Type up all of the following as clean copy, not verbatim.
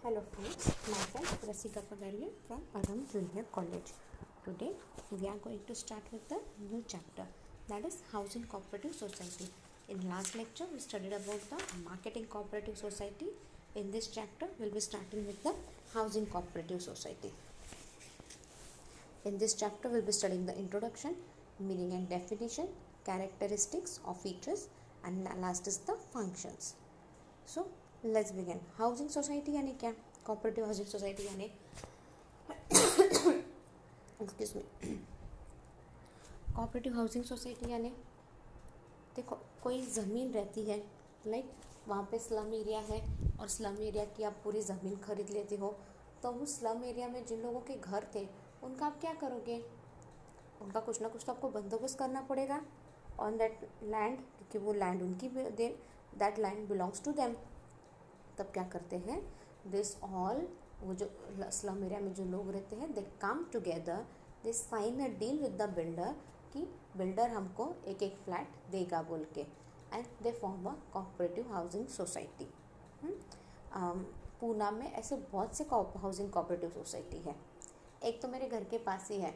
Hello friends, myself Rasika Pagaria from Aram Junior College. Today we are going to start with the new chapter, that is Housing Cooperative Society. In last lecture we studied about the Marketing Cooperative Society. In this chapter we will be starting with the Housing Cooperative Society. In this chapter we will be studying the introduction, meaning and definition, characteristics or features, and last is the functions. So let's begin. Housing society यानी क्या? Cooperative housing society यानी excuse me, cooperative housing society यानी देखो कोई ज़मीन रहती है, like वहाँ पे स्लम एरिया है और स्लम एरिया की आप पूरी ज़मीन खरीद लेते हो, तो उस स्लम एरिया में जिन लोगों के घर थे उनका आप क्या करोगे? उनका कुछ ना कुछ तो आपको बंदोबस्त करना पड़ेगा ऑन दैट लैंड, क्योंकि वो लैंड उनकी, that land belongs to them. तब क्या करते हैं, दिस ऑल, वो जो स्लम एरिया में जो लोग रहते हैं, they come together, they sign a deal with the builder कि बिल्डर हमको एक एक फ्लैट देगा बोल के, and they form a cooperative housing society. Poona में ऐसे बहुत से हाउसिंग कोऑपरेटिव सोसाइटी है. एक तो मेरे घर के पास ही है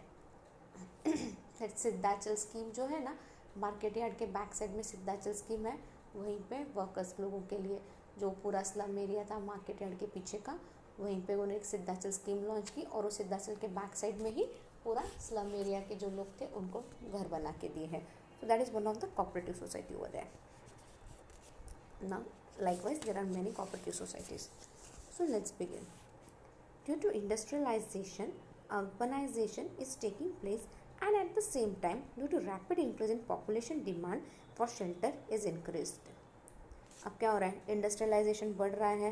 सिद्धाचल स्कीम जो है ना, मार्केट यार्ड के बैक साइड में सिद्धाचल स्कीम है. वहीं पे वर्कर्स लोगों के लिए जो पूरा स्लम एरिया था मार्केट यार्ड के पीछे का, वहीं पे उन्होंने एक सिद्धाचल स्कीम लॉन्च की और उस सिद्धाचल के बैक साइड में ही पूरा स्लम एरिया के जो लोग थे उनको घर बना के दिए हैं. So that is one of the cooperative society over there. Now likewise there are many cooperative societies. So let's begin. Due to industrialization, urbanization is taking place, and at the same time due to rapid increase in population, demand for shelter is increased. अब क्या हो रहा है, industrialisation बढ़ रहा है,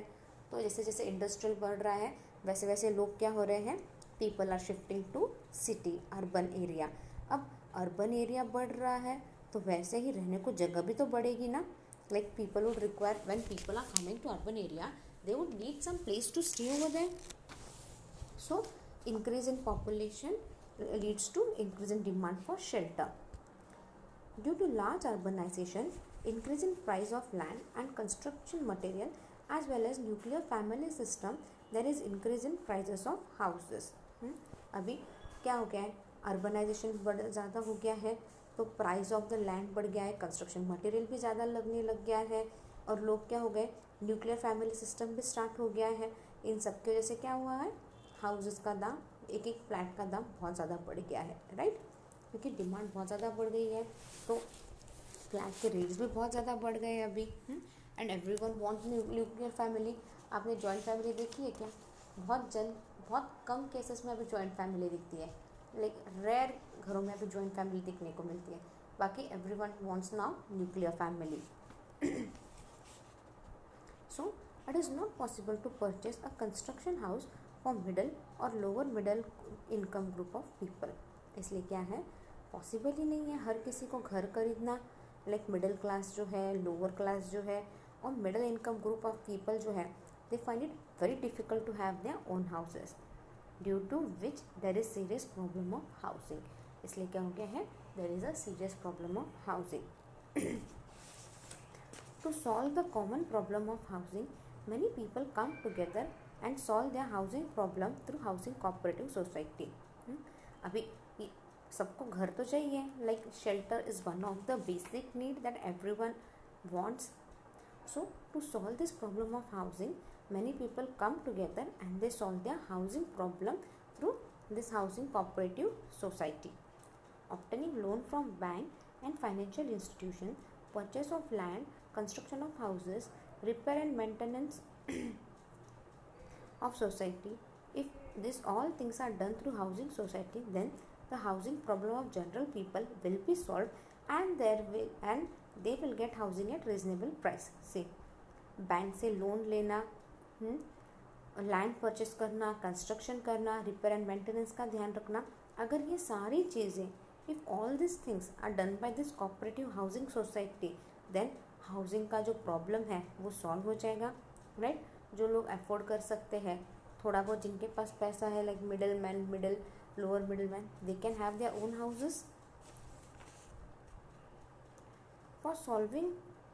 तो जैसे जैसे इंडस्ट्रियल बढ़ रहा है वैसे वैसे लोग क्या हो रहे हैं, people are shifting to city, urban area. अब अर्बन एरिया बढ़ रहा है तो वैसे ही रहने को जगह भी तो बढ़ेगी ना. Like people would require, when people are coming to urban area, they would need some place to stay over there. So increase in population leads to increase in demand for shelter. Due to large urbanization, increase in price of land and construction material as well as nuclear family system, there is increase in prices of houses. अभी क्या हो गया है, urbanisation ज़्यादा हो गया है तो प्राइस ऑफ द लैंड बढ़ गया है, कंस्ट्रक्शन मटेरियल भी ज़्यादा लगने लग गया है, और लोग क्या हो गए, न्यूक्लियर फैमिली सिस्टम भी स्टार्ट हो गया है. इन सब की वजह से क्या हुआ है, हाउसेस का दाम, एक एक फ्लैट का दाम बहुत ज़्यादा बढ़ गया है, राइट, क्योंकि डिमांड बहुत ज़्यादा बढ़ गई है तो फ्लैट के रेट्स भी बहुत ज़्यादा बढ़ गए हैं अभी. And everyone want nuclear family. आपने जॉइंट फैमिली देखी है क्या? बहुत कम केसेस में अभी जॉइंट फैमिली दिखती है, लाइक रेयर घरों में अभी जॉइंट फैमिली देखने को मिलती है. बाकी everyone wants now nuclear family. So it is not possible to purchase a construction house for middle or lower middle income group of people. इसलिए क्या है, पॉसिबल ही नहीं है हर किसी को घर खरीदना. लाइक मिडिल क्लास जो है, लोअर क्लास जो है और middle income group of people जो है, they find it very difficult to have their own houses, due to which there is serious problem of housing. इसलिए क्या हो गया है, there is a serious problem of housing. To solve the common problem of housing, many people come together and solve their housing problem through housing cooperative society. अभी सबको घर तो चाहिए, like shelter is one of the basic need that everyone wants. So to solve this problem of housing, many people come together and they solve their housing problem through this housing cooperative society. Obtaining loan from bank and financial institution, purchase of land, construction of houses, repair and maintenance of society. If these all things are done through housing society, then the housing problem of general people will be solved, and they will get housing at reasonable price. See, bank से loan लेना, land purchase करना, construction करना, repair and maintenance का ध्यान रखना, अगर ये सारी चीज़ें, if all these things are done by this cooperative housing society, then housing का जो प्रॉब्लम है वो सॉल्व हो जाएगा, राइट. जो लोग अफोर्ड कर सकते हैं, थोड़ा बहुत जिनके पास पैसा है, like middle man, lower middle man, they can have their own houses. For solving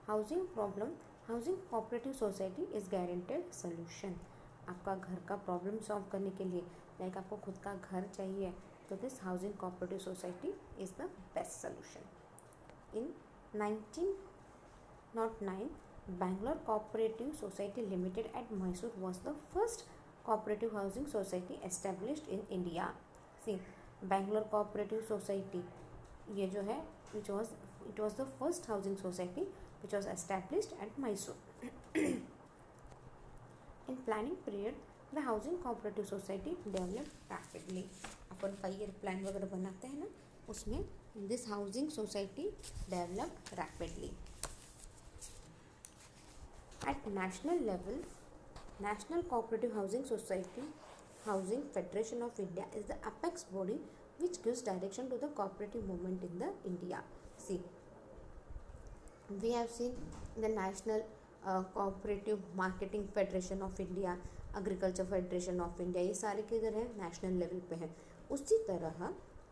housing problem, housing cooperative society is guaranteed solution. आपका घर का प्रॉब्लम सॉल्व करने के लिए, लाइक आपको खुद का घर चाहिए, तो this housing cooperative society is the best solution. In 1909 Bangalore Cooperative Society Limited at Mysore was the first cooperative housing society established in India. See, Bangalore Cooperative Society, ये जो है it was the first housing society which was established at Mysore. In planning period, the housing cooperative society developed rapidly. Upon 5-year plan वगैरह बनाते हैं ना, उसमें this housing society developed rapidly. At national level, National Cooperative Housing Society Housing Federation of India is the apex body which gives direction to the cooperative movement in the India. See, we have seen the National Cooperative Marketing Federation of India, Agriculture Federation of India, ये सारे किधर हैं? National level पे हैं। उसी तरह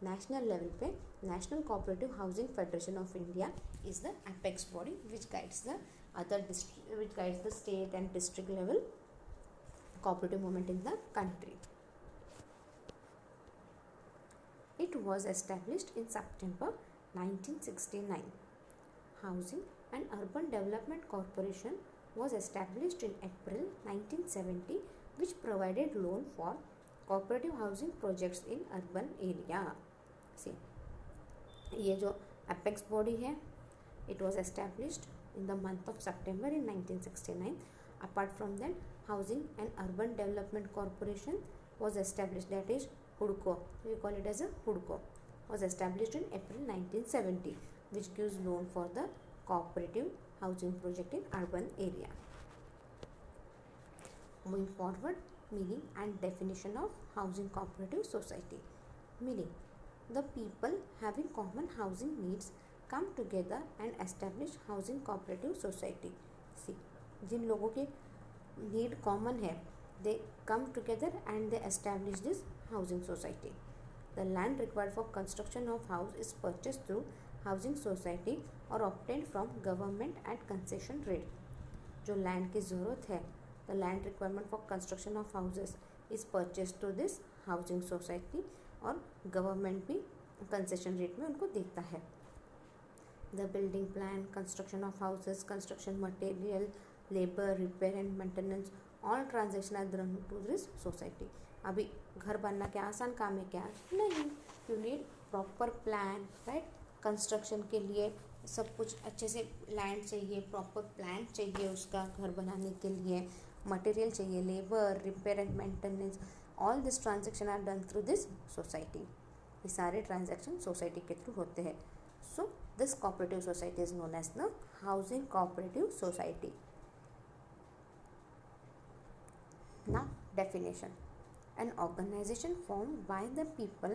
national level पे national cooperative housing federation of India is the apex body which guides the state and district level cooperative movement in the country. It was established in September 1969. Housing and Urban Development Corporation was established in April 1970, which provided loan for cooperative housing projects in urban area. See, ये जो apex body है, it was established in the month of September in 1969. Apart from that, Housing and Urban Development Corporation was established, that is HUDCO, we call it as a HUDCO, was established in April 1970, which gives loan for the cooperative housing project in urban area. Moving forward, meaning and definition of housing cooperative society. Meaning, the people having common housing needs come together and establish housing cooperative society. See, जिन लोगों के need common है, they come together and they establish this housing society. The land required for construction of house is purchased through housing society or obtained from government at concession rate. जो land की ज़रूरत है, the land requirement for construction of houses is purchased through this housing society और government भी concession rate में उनको देता है. The building plan, construction of houses, construction material, labor, repair and maintenance, all transactions are done to this society. अभी घर बनना क्या आसान काम है क्या? नहीं. You need proper plan, right? Construction के लिए सब कुछ अच्छे से लैंड चाहिए, प्रॉपर प्लान चाहिए उसका घर बनाने के लिए, मटेरियल चाहिए, labour, repair and maintenance, all this transaction are done through this society. ये सारे ट्रांजेक्शन सोसाइटी के थ्रू होते हैं. So this cooperative society is known as the housing cooperative society. Now definition: an organization formed by the people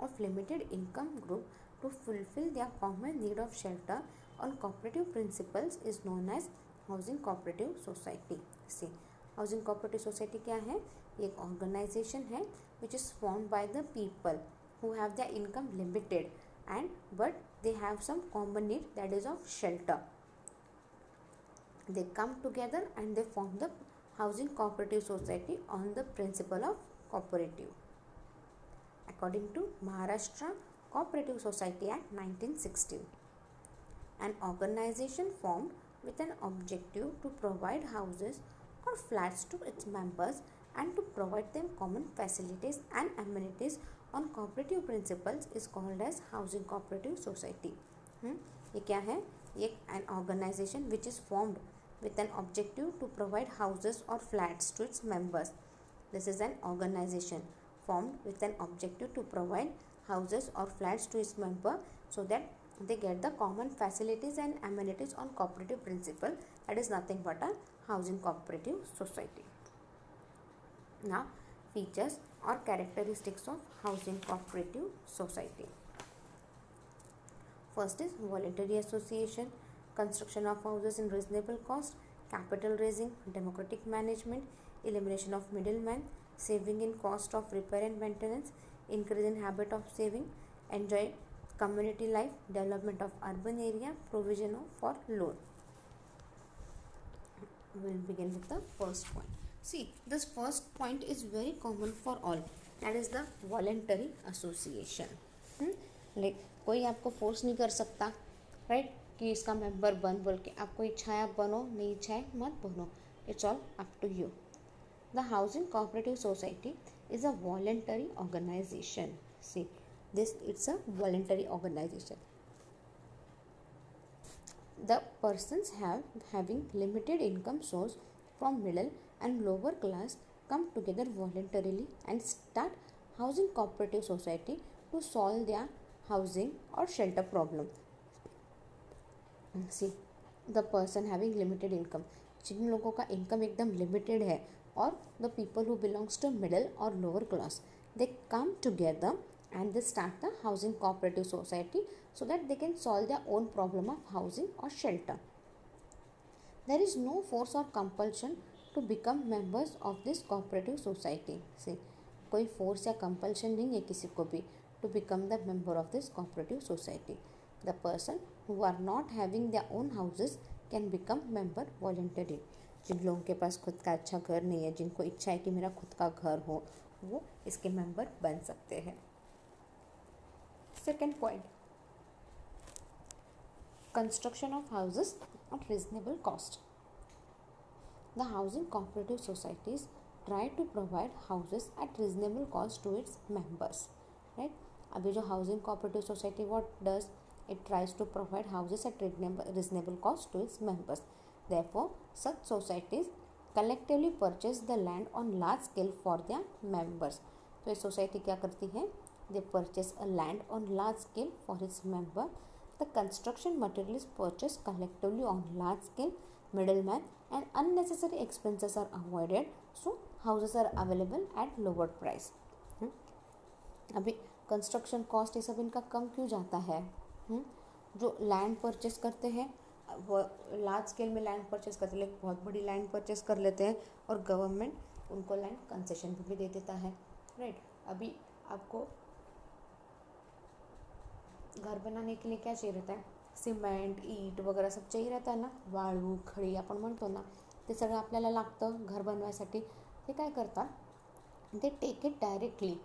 of limited income group to fulfill their common need of shelter on cooperative principles is known as housing cooperative society. See, housing cooperative society क्या है? एक organization है which is formed by the people who have their income limited and but they have some common need, that is of shelter. They come together and they form the housing cooperative society on the principle of cooperative. According to Maharashtra Cooperative Society Act 1916, an organization formed with an objective to provide houses or flats to its members and to provide them common facilities and amenities on cooperative principles is called as housing cooperative society. ये क्या है? ये an organization which is formed with an objective to provide houses or flats to its members. This is an organization formed with an objective to provide houses or flats to its member so that they get the common facilities and amenities on cooperative principle. That is nothing but a housing cooperative society. Now, features or characteristics of housing cooperative society. First is voluntary association, construction of houses in reasonable cost, capital raising, democratic management, elimination of middlemen, saving in cost of repair and maintenance, increase in habit of saving, enjoy community life, development of urban area, provision for loan. We will begin with the first point. See, this first point is very common for all, that is the voluntary association. Like कोई आपको force नहीं कर सकता, right, कि इसका member बन बोल के. आपको इच्छा है आप बनो, नहीं इच्छा है मत बनो. It's all up to you. The housing cooperative society is a voluntary organization. See, this it's a voluntary organization. The persons having limited income source from middle and lower class come together voluntarily and start housing cooperative society to solve their housing or shelter problem. See, the person having limited income, जिन लोगों का income एकदम limited है, और the people who belongs to middle or lower class, they come together and they start the housing cooperative society so that they can solve their own problem of housing or shelter. There is no force or compulsion to become members of this cooperative society. See, कोई force या compulsion नहीं है किसी को भी to become the member of this cooperative society. The person who are not having their own houses can become member voluntarily. जिन लोगों के पास खुद का अच्छा घर नहीं है, जिनको इच्छा है कि मेरा खुद का घर हो, वो इसके मेंबर बन सकते हैं. Second point, construction of houses at reasonable cost. The housing cooperative societies try to provide houses at reasonable cost to its members, right? अभी जो housing cooperative society what does, it tries to provide houses at reasonable cost to its members. Therefore, such societies collectively purchase the land on large scale for their members. तो ये society क्या करती है? They purchase a land on large scale for its member. The construction material is purchased collectively on large scale. Middleman and unnecessary expenses are avoided. So houses are available at lower price. अभी construction cost ये सब इनका कम क्यों जाता है? जो land purchase करते हैं वो लार्ज स्केल में लैंड परचेस करते हैं, बहुत बड़ी लैंड परचेस कर लेते हैं और गवर्नमेंट उनको लैंड कंसेशन भी दे देता है, राइट. अभी आपको घर बनाने के लिए क्या चाहिए रहता है? सिमेंट, ईट वगैरे सब चाहिए रहता है ना, वाळू, खडी आपण म्हणतो ना, ते सगळं आपल्याला लागतं घर बनवायसाठी. ते काय करतात, ते take it directly,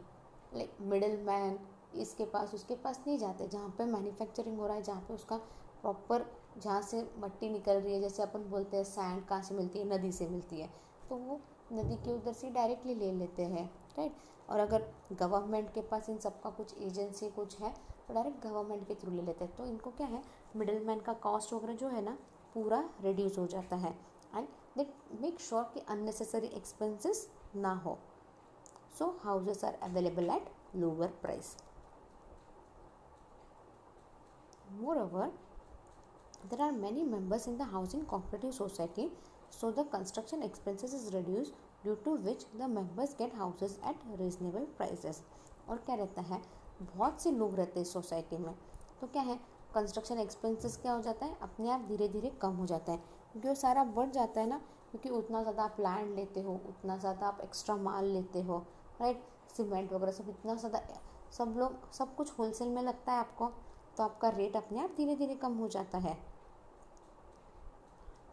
like middleman इसके पास उसके पास नहीं जाते. जहाँ पे मैन्युफैक्चरिंग हो रहा है, जहाँ पे उसका प्रॉपर, जहाँ से मट्टी निकल रही है, जैसे अपन बोलते हैं सैंड कहाँ से मिलती है? नदी से मिलती है, तो वो नदी के उधर से डायरेक्टली ले लेते हैं, राइट. और अगर गवर्नमेंट के पास इन सबका कुछ एजेंसी कुछ है तो डायरेक्ट गवर्नमेंट के थ्रू ले लेते हैं. तो इनको क्या है, मिडल मैन का कॉस्ट वगैरह जो है ना पूरा रिड्यूस हो जाता है. एंड दे मेक श्योर कि अननेसेसरी एक्सपेंसेस ना हो. So houses are available at lower price. Moreover, there are many members in the housing cooperative society, so the construction expenses is reduced, due to which the members get houses at reasonable prices. और क्या रहता है, बहुत से लोग रहते हैं society में, तो क्या है, कंस्ट्रक्शन एक्सपेंसेस क्या हो जाता है, अपने आप धीरे धीरे कम हो जाता है, क्योंकि वो सारा बढ़ जाता है ना, क्योंकि उतना ज़्यादा आप लैंड लेते हो, उतना ज़्यादा आप एक्स्ट्रा माल लेते हो, राइट. सीमेंट वगैरह सब इतना ज़्यादा, सब लोग सब कुछ होलसेल में लगता है आपको, तो आपका रेट अपने आप धीरे धीरे कम हो जाता है.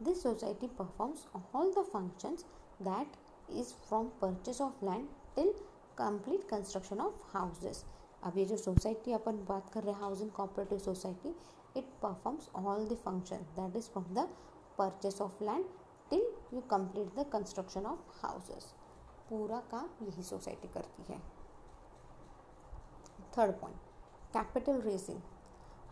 This society performs all the functions that is from purchase of land till complete construction of houses. अब ये जो सोसाइटी अपन बात कर रहे हैं, housing cooperative society, it performs all the function that is from the purchase of land till you complete the construction of houses. पूरा काम यही सोसाइटी करती है. Third point, capital raising.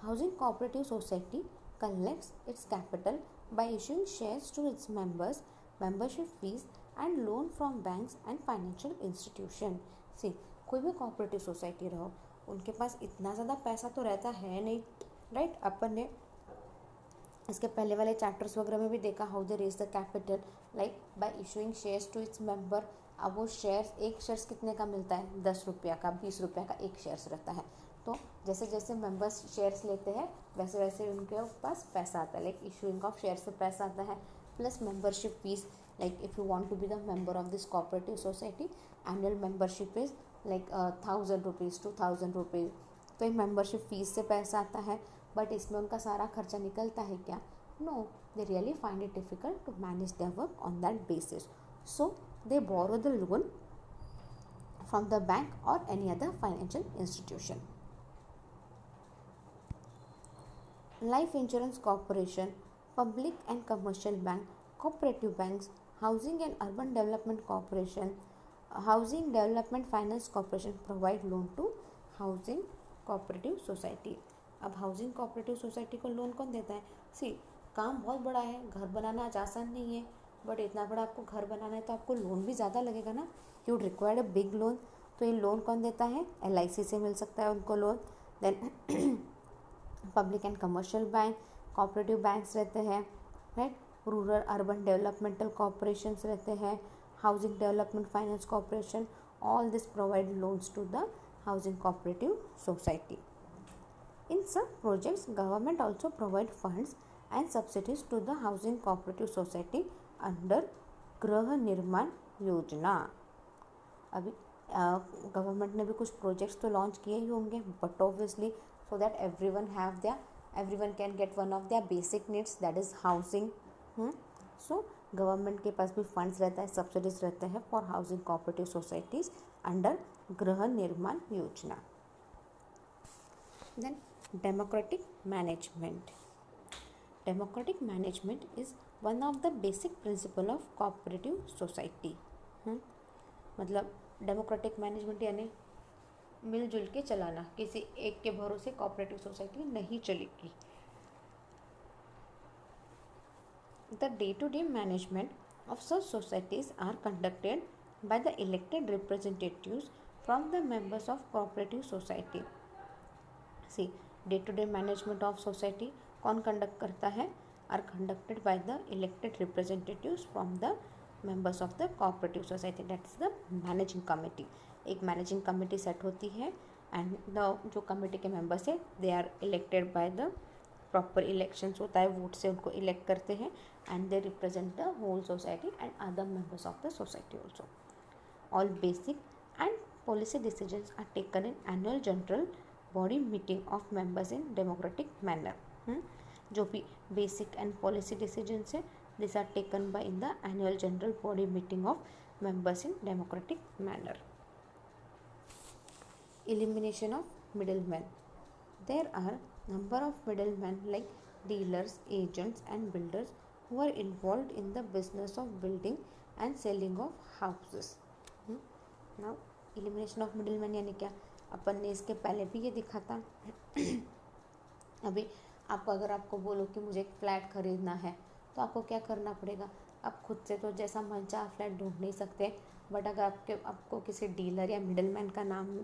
Housing cooperative society collects its capital by issuing shares to its members, membership fees and loan from banks and financial institution. See, कोई भी cooperative society रहो, उनके पास इतना ज़्यादा पैसा तो रहता है नहीं, राइट. अपन ने इसके पहले वाले चैप्टर्स वगैरह में भी देखा, how they raise the capital, like by issuing shares to its member. अब वो शेयर्स, एक शेयर्स कितने का मिलता है? 10 रुपया का, 20 रुपया का एक शेयर्स रहता है. तो जैसे जैसे मेंबर्स शेयर्स लेते हैं वैसे वैसे उनके पास पैसा आता है, लाइक इशूइंग ऑफ शेयर से पैसा आता है, plus membership fees. Like if you want to be the member of this cooperative society, annual membership is like 1000 rupees to 1000 rupees. तो ये मेंबरशिप फीस से पैसा आता है, बट इसमें उनका सारा खर्चा निकलता है क्या? No, they really find it difficult to manage their work on that basis. So they borrow the loan from the bank or any other financial institution. Life Insurance Corporation, Public and Commercial Bank, Cooperative Banks, Housing and Urban Development Corporation, Housing Development Finance Corporation provide loan to Housing Cooperative Society. अब housing cooperative society को loan कौन देता है? सी, काम बहुत बड़ा है, घर बनाना आज आसान नहीं है, बट इतना बड़ा आपको घर बनाना है तो आपको लोन भी ज़्यादा लगेगा ना, you required a big loan. तो ये लोन कौन देता है? LIC से मिल सकता है उनको loan. Then public and commercial bank, cooperative banks रहते हैं, right. Rural urban developmental corporations रहते हैं, housing development finance corporation, all this provide loans to the housing cooperative society. In some projects, government also provide funds and subsidies to the housing cooperative society under गृह निर्माण योजना. अभी government ने भी कुछ projects तो लॉन्च किए ही होंगे, but obviously so that everyone can get one of their basic needs, that is housing. So government के पास भी फंड्स रहता है, सब्सिडीज रहते हैं for housing cooperative societies under गृह निर्माण योजना. Then democratic management. Democratic management is one of the basic principle of cooperative society. मतलब डेमोक्रेटिक मैनेजमेंट यानी मिलजुल के चलाना, किसी एक के भरोसे कोऑपरेटिव सोसाइटी नहीं चलेगी. The day-to-day management of such societies are conducted by the elected representatives from the members of cooperative society. See, day-to-day management of society कौन कंडक्ट करता है? Are conducted by the elected representatives from the members of the cooperative society. That's the managing committee. एक managing committee set होती है and the जो committee के members है they are elected by the proper elections होता है, vote से उनको इलेक्ट करते हैं and they represent the whole society and other members of the society also. All basic and policy decisions are taken in annual general body meeting of members in democratic manner. जो भी basic and policy decisions है this are taken by in the annual general body meeting of members in democratic manner. Elimination of middlemen. There are number of middlemen like dealers, agents and builders who are involved in the business of building and selling of houses. Now elimination of middlemen यानी क्या? अपन ने इसके पहले भी ये दिखा था. अभी अगर आपको बोलो कि मुझे एक फ्लैट खरीदना है तो आपको क्या करना पड़ेगा? आप खुद से तो जैसा मन चाहा फ्लैट ढूंढ नहीं सकते, बट अगर आपको किसी डीलर या मिडलमैन का नाम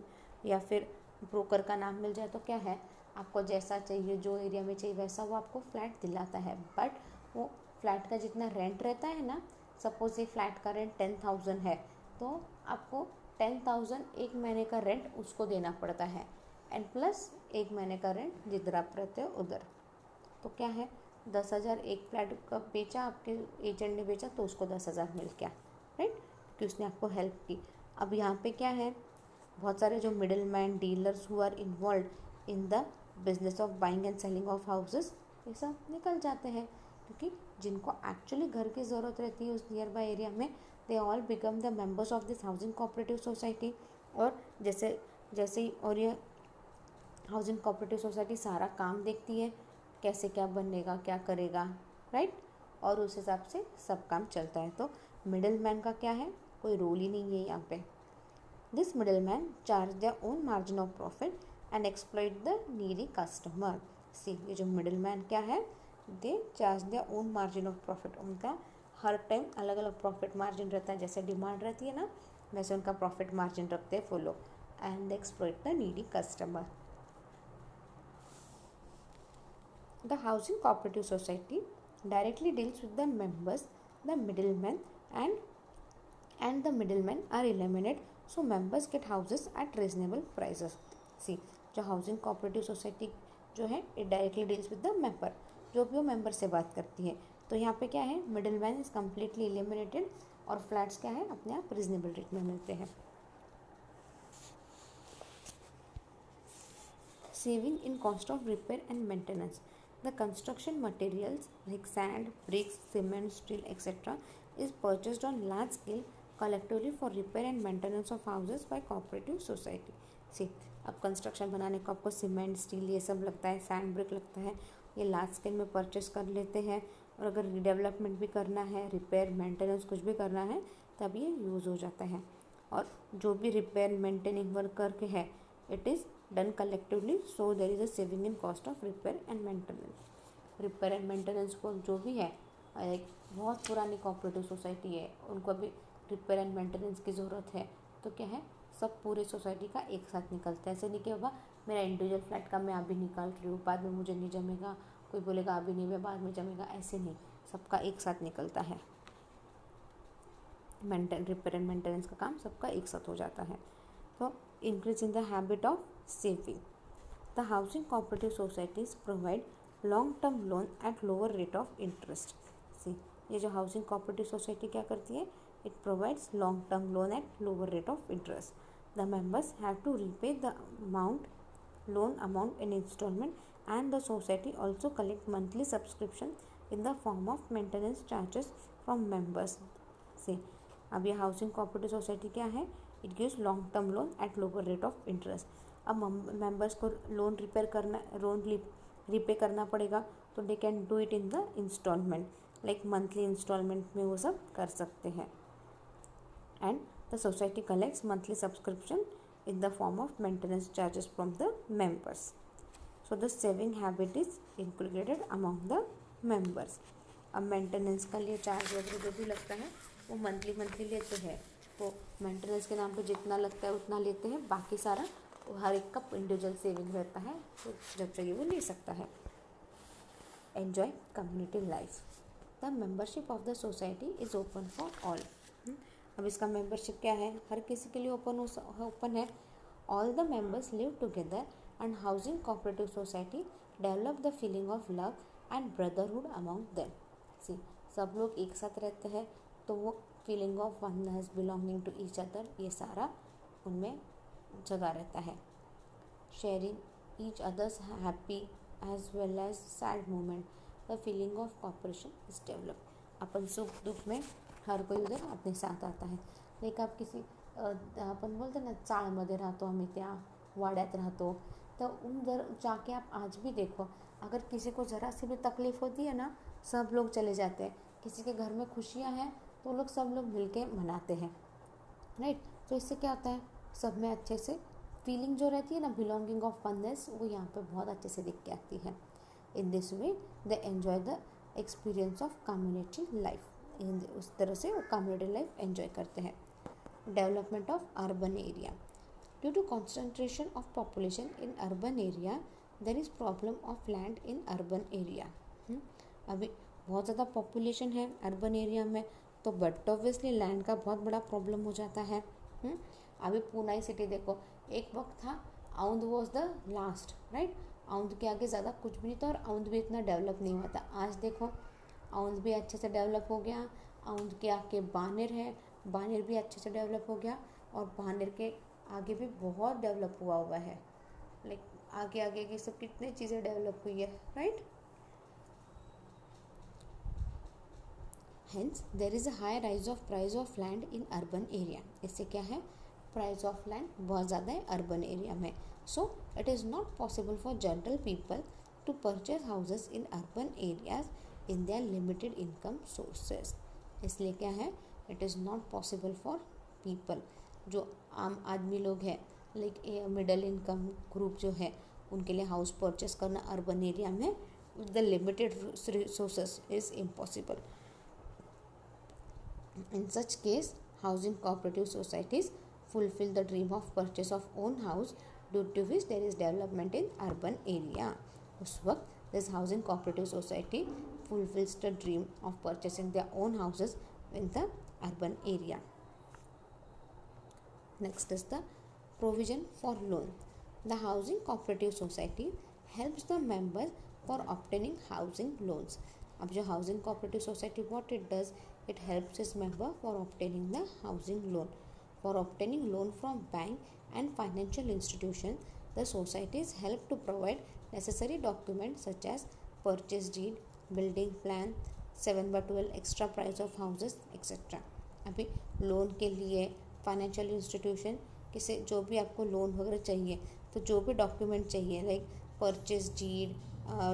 या फिर ब्रोकर का नाम मिल जाए तो क्या है, आपको जैसा चाहिए, जो एरिया में चाहिए वैसा वो आपको फ्लैट दिलाता है. बट वो फ्लैट का जितना रेंट रहता है ना, सपोज ये फ्लैट का रेंट 10,000 है तो आपको 10,000 एक महीने का रेंट उसको देना पड़ता है एंड प्लस एक महीने का रेंट जिधर आप रहते हो उधर. तो क्या है, 10,000 एक फ्लैट का बेचा, आपके एजेंट ने बेचा तो उसको 10,000 मिल गया, राइट, क्योंकि उसने आपको हेल्प की. अब यहाँ पे क्या है, बहुत सारे जो middle man dealers who are involve in the business of buying and selling of houses ये सब निकल जाते हैं, क्योंकि जिनको एक्चुअली घर की ज़रूरत रहती है उस नियर बाय एरिया में they all become the members of this housing cooperative society. और जैसे ही और ये हाउसिंग कोऑपरेटिव सोसाइटी सारा काम देखती है, कैसे क्या बनेगा, क्या करेगा, राइट, और उस हिसाब से सब काम चलता है. तो मिडिल मैन का क्या है, कोई रोल ही नहीं है यहाँ पे. This middleman charge their own margin of profit and exploit the needy customer. See, ये जो middleman क्या है, they charge their own margin of profit. उनका हर टाइम अलग अलग प्रॉफिट मार्जिन रहता है, जैसे डिमांड रहती है ना वैसे उनका प्रॉफिट मार्जिन रखते हैं follow and they exploit the needy customer. The housing cooperative society directly deals with the members, the middlemen and the middlemen are eliminated. So members get houses at reasonable prices. See, जो housing cooperative society जो है it directly deals with the member, जो भी वो member से बात करती है. तो यहाँ पे क्या है, middle man is completely eliminated और फ्लैट्स क्या है अपने आप रिजनेबल रेट में मिलते हैं. Saving in cost of repair and maintenance. The construction materials like sand, bricks, cement, steel etcetera is purchased on large scale collectively for repair and maintenance of houses by cooperative society. See, अब construction बनाने को आपको cement, steel ये सब लगता है, sand brick लगता है, ये लार्ज स्केल में परचेस कर लेते हैं। और अगर रिडेवलपमेंट भी करना है, रिपेयर मेंटेनेंस कुछ भी करना है, तब ये यूज़ हो जाता है। और जो भी रिपेयर मेंटेनिंग वर्क करके है, it is done collectively, so there is a saving in cost of repair and maintenance. Repair and maintenance को जो भी है, एक बहुत पुरानी कोऑपरेटिव सोसाइटी है, उनको अभी रिपेयर एंड मेंटेनेंस की ज़रूरत है, तो क्या है, सब पूरे सोसाइटी का एक साथ निकलता है। ऐसे नहीं कि बाबा मेरा इंडिविजुअल फ्लैट का मैं अभी निकाल रही हूँ, बाद में मुझे नहीं जमेगा, कोई बोलेगा अभी नहीं, मैं बाद में जमेगा, ऐसे नहीं, सबका एक साथ निकलता है। रिपेयर एंड मेंटेनेंस का काम सबका एक साथ हो जाता है। तो increase in the habit of saving, the housing cooperative societies provide long term loan at lower rate of interest. See, ये जो हाउसिंग कोऑपरेटिव सोसाइटी क्या करती है, it provides long term loan at lower rate of interest. The members have to repay the loan amount in installment, and the society also collect monthly subscription in the form of maintenance charges from members. See, अब ये housing cooperative society क्या है, it gives long term loan at lower rate of interest. अब members को loan repay करना पड़ेगा, तो they can do it in the installment, like monthly installment में वो सब कर सकते हैं। And the society collects monthly subscription in the form of maintenance charges from the members. So the saving habit is inculcated among the members. अब maintenance का लिए charge वगैरह जो भी लगता है वो मंथली लेते हैं, वो मेंटेनेंस के नाम पे जितना लगता है उतना लेते हैं, बाकी सारा हर एक का इंडिविजुअल सेविंग रहता है, तो जब चाहिए वो ले सकता है। Enjoy community life, the membership of the society is open for all. अब इसका मेंबरशिप क्या है, हर किसी के लिए ओपन है। All the members live together and housing cooperative society develop the feeling of love and brotherhood among them. See, सब लोग एक साथ रहते हैं, तो वो feeling of oneness, belonging to each other, ये सारा उनमें जगा रहता है। Sharing each other's happy as well as sad moment, the feeling of cooperation is develop. अपन सुख दुख में हर कोई उधर अपने साथ आता है। लेकिन आप किसी आपण बोलतो ना, चाळमध्ये राहतो आम्ही, त्या वाड्यात राहतो, तो उधर जाके आप आज भी देखो, अगर किसी को ज़रा सी भी तकलीफ़ होती है ना, सब लोग चले जाते हैं। किसी के घर में खुशियाँ हैं तो लोग सब लोग मिलके मनाते हैं, राइट। तो इससे क्या होता है, सब में अच्छे से फीलिंग जो रहती है ना, बिलोंगिंग ऑफ वननेस, वो यहाँ पे बहुत अच्छे से दिख के आती है। In this way they enjoy the experience of community life, उस तरह से वो कम्युनिटी लाइफ एंजॉय करते हैं। Development of urban area, due to concentration of population in urban area there is problem of land in urban area. अभी बहुत ज़्यादा population है अर्बन एरिया में, तो बट ऑब्वियसली लैंड का बहुत बड़ा प्रॉब्लम हो जाता है। अभी पूना ही सिटी देखो, एक वक्त था Aundh was the last, right. Aundh के आगे ज़्यादा कुछ भी नहीं था, और औंध भी इतना डेवलप नहीं हुआ था। आज देखो औंध भी अच्छे से डेवलप हो गया, औंध के आगे बानेर है, बानेर भी अच्छे से डेवलप हो गया, और बानेर के आगे भी बहुत डेवलप हुआ है, लाइक आगे आगे की सब कितनी चीज़ें डेवलप हुई है, right. Hence there is a high rise of price of land in urban area. इससे क्या है, प्राइस ऑफ लैंड बहुत ज़्यादा है अर्बन एरिया में। So it is not possible for general people to purchase houses in urban areas in their limited income sources. इसलिए क्या है, it is not possible for people, जो आम आदमी लोग हैं, लाइक मिडल इनकम ग्रुप जो है, उनके लिए हाउस परचेस करना अर्बन एरिया में the limited resources is impossible. In such case, housing cooperative societies fulfill the dream of purchase of own house, due to which there is development in urban area. उस वक्त this housing cooperative society fulfills the dream of purchasing their own houses in the urban area. Next is the provision for loan. The housing cooperative society helps the members for obtaining housing loans. अब जो housing cooperative society what it does, it helps its member for obtaining the housing loan. For obtaining loan from bank and financial institution, the societies help to provide necessary documents such as purchase deed, building plan, 7/12 extra price of houses, etc. अभी loan के लिए financial institution किसी जो भी आपको loan वगैरह चाहिए, तो जो भी डॉक्यूमेंट चाहिए like purchase deed,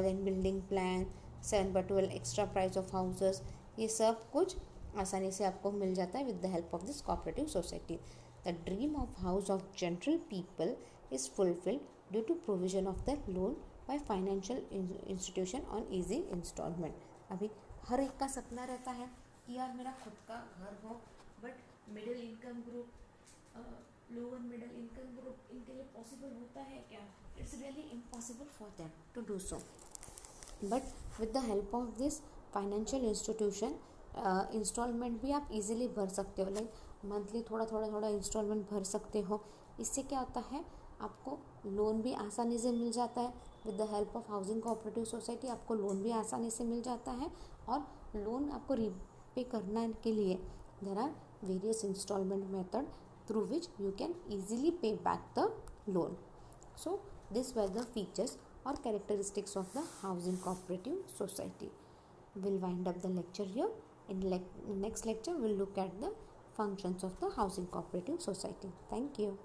then building plan, 7/12 extract price of houses, ये सब कुछ आसानी से आपको मिल जाता है with the help of this cooperative society. The dream of house of general people is fulfilled due to provision of the loan by financial institution on easy installment. अभी हर एक का सपना रहता है कि यार मेरा खुद का घर हो, but middle income group, lower middle income group, इनके लिए पॉसिबल होता है क्या? It's really impossible for them to do so. But with the help of this financial institution installment भी आप इजीली भर सकते हो, लाइक मंथली थोड़ा इंस्टॉलमेंट भर सकते हो. इससे क्या होता है, आपको लोन भी आसानी से मिल जाता है. With the help of housing cooperative society आपको लोन भी आसानी से मिल जाता है, और लोन आपको रीपे करने के लिए there are various installment method through which you can easily pay back the loan. So these were the features or characteristics of the housing cooperative society. We'll wind up the lecture here. In next lecture we'll look at the functions of the housing cooperative society. Thank you.